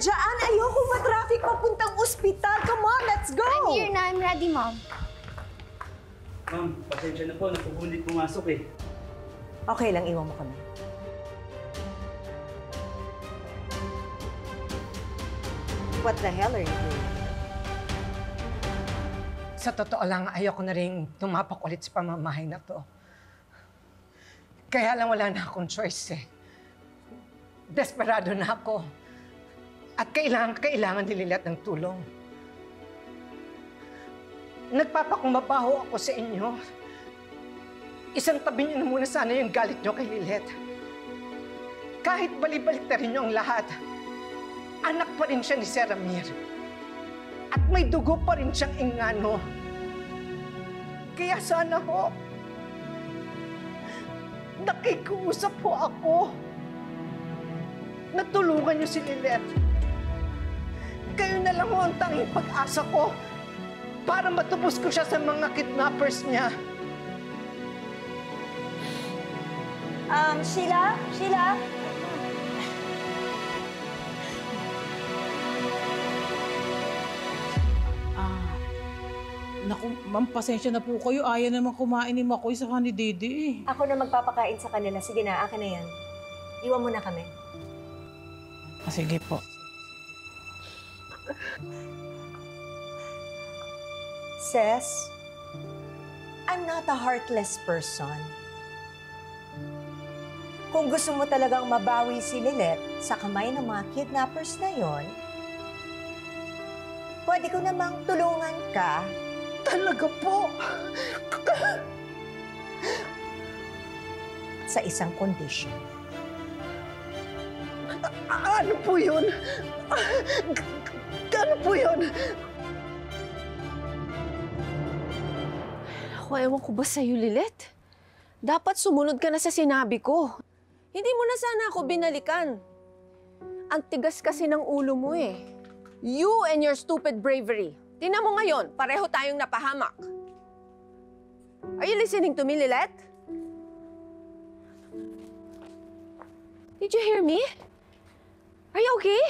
dyan! Ayoko matraffic papuntang ospital! Come on, let's go! I'm here na. I'm ready, Mom. Ma'am, pasensya na po. Napupunit pumasok eh. Okay lang, iwan mo kami. What the hell are you doing? Sa totoo lang, ayoko na rin tumapak ulit sa pamamahay na to. Kaya lang wala na akong choice eh. Desperado na ako. At kailangan ni Lilet ng tulong. Nagpapakumabaho ako sa inyo. Isang tabi niyo na muna sana yung galit niyo kay Lilet. Kahit bali-balik na rin niyo ang lahat, anak pa rin siya ni Sir Ramir. At may dugo pa rin siyang ingano. Kaya sana ho, nakikiusap po ako. Natulungan niyo si Lilet. Kayo na lang ho ang tanging pag-asa ko para matubos ko siya sa mga kidnappers niya. Sheila? Sheila? Naku, ma'am, pasensya na po kayo. Ayaw naman kumain ni Makoy sa ni Dede eh. Ako na magpapakain sa kanila. Sige na, akin na yan. Iwan mo na kami. Sige po. Ses, I'm not a heartless person. Kung gusto mo talagang mabawi si Lilet sa kamay ng mga kidnappers na yon, pwede ko namang tulungan ka. Talaga po? Sa isang condition. Ano po yun? Ano po yun? Ako, ewan ko ba sa'yo, Lilet? Dapat sumunod ka na sa sinabi ko. Hindi mo na sana ako binalikan. Ang tigas kasi ng ulo mo eh. You and your stupid bravery. Tingnan mo ngayon, pareho tayong napahamak. Are you listening to me, Lilet? Did you hear me? Are you okay?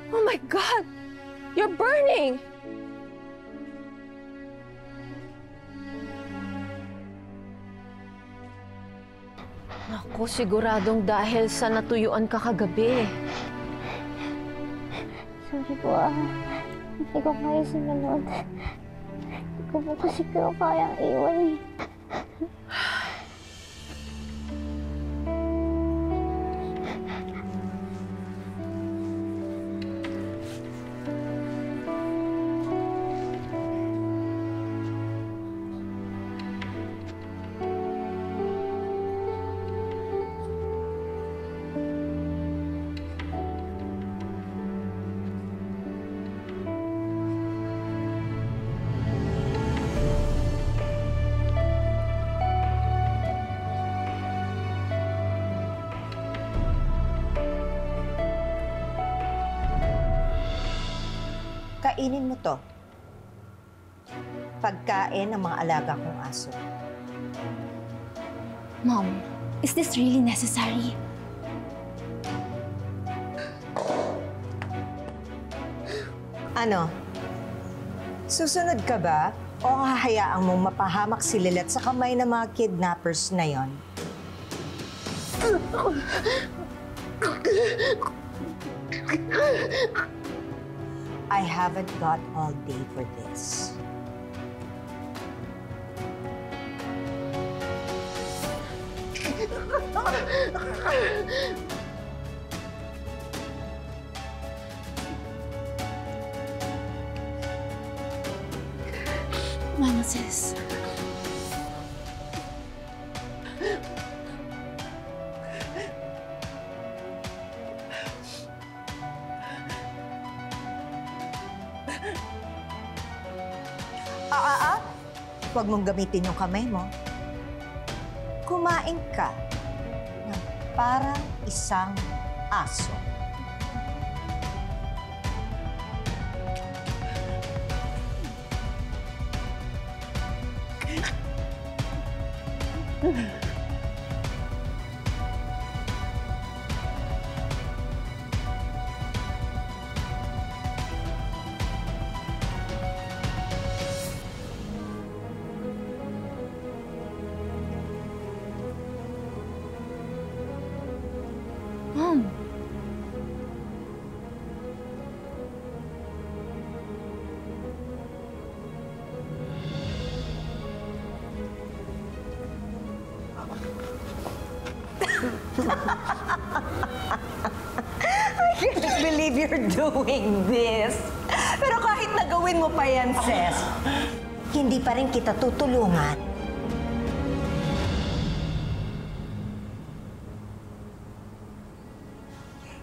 Oh my God! You're burning! Naku, siguradong dahil sa natuyuan ka kagabi. Sorry po Hindi ko kaya sinunod. Hindi ko po kasi kayang iwan eh. Kainin mo to. Pagkain ng mga alaga kong aso. Mom, is this really necessary? Ano? Susunod ka ba? O hahayaan mong mapahamak si Lilet sa kamay ng mga kidnappers na yon? I haven't got all day for this. Mama sis. Huwag mong gamitin yung kamay mo. Kumain ka ng parang isang aso. I can't believe you're doing this. Pero kahit nagawin mo pa yan, Ses, hindi pa rin kita tutulungan.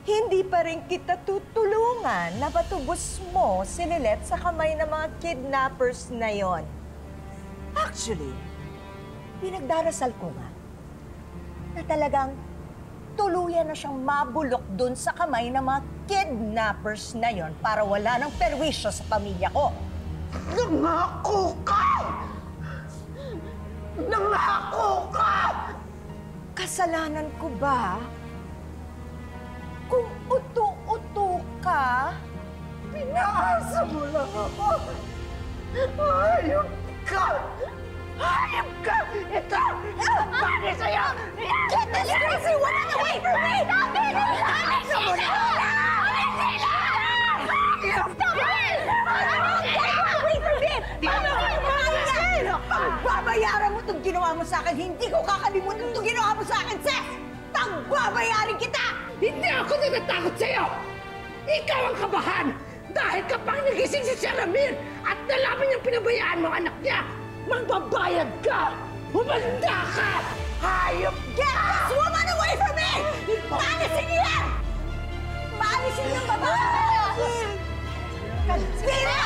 Hindi pa rin kita tutulungan na patubos mo si Lilette sa kamay ng mga kidnappers na yon. Actually, pinagdarasal ko nga na talagang tuluyan na siyang mabulok dun sa kamay ng mga kidnappers na yon para wala ng perwisyo sa pamilya ko. Nangako ka! Nangako ka! Kasalanan ko ba? Kung uto-uto ka, Pinaasa mo lang ako! Hayop ka! Hayop ka! Ito! Bakit sa'yo? get this crazy woman away from me! Stop it! Pinaasa mo na! Stop it! Get her away from me! Pagbabayaran mo itong ginawa mo sa akin, hindi ko kakalimutan itong ginawa mo sa akin, Seth! Pagbabayarin kita! Hindi ako natatakot sa'yo! Ikaw ang kabahan! Dahil kapag nagising si Sir Ramir at nalaman niyang pinabayaan mo ang anak niya, magbabayad ka! Humanda ka! Hayop! Get this woman away from me! Paalisin niyo yan! Paalisin niyo ang babae! Kansina!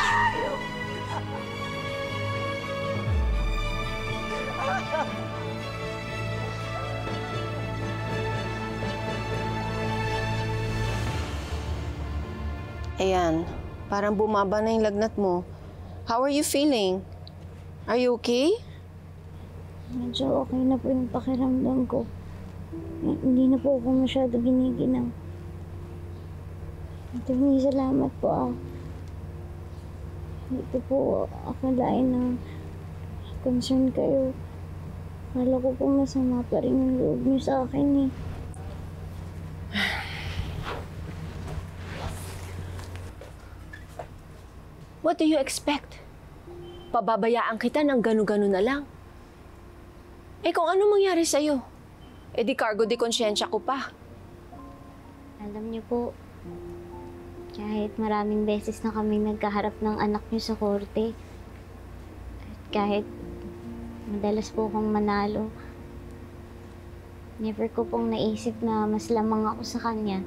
Ayan, parang bumaba na yung lagnat mo. How are you feeling? Are you okay? Medyo okay na po yung pakiramdam ko. Hindi na po ako masyado giniginang. Attorney, salamat po Hindi po akalain na concern kayo. Kala ko po masama pa rin yung loob niyo sa akin What do you expect? Pababayaan kita ng gano-gano na lang. Eh kung ano mangyari sa'yo, eh di cargo de konsyensya ko pa. Alam niyo po, kahit maraming beses na kami nagkaharap ng anak niyo sa korte, at kahit madalas po akong manalo, never ko pong naisip na mas lamang ako sa kanya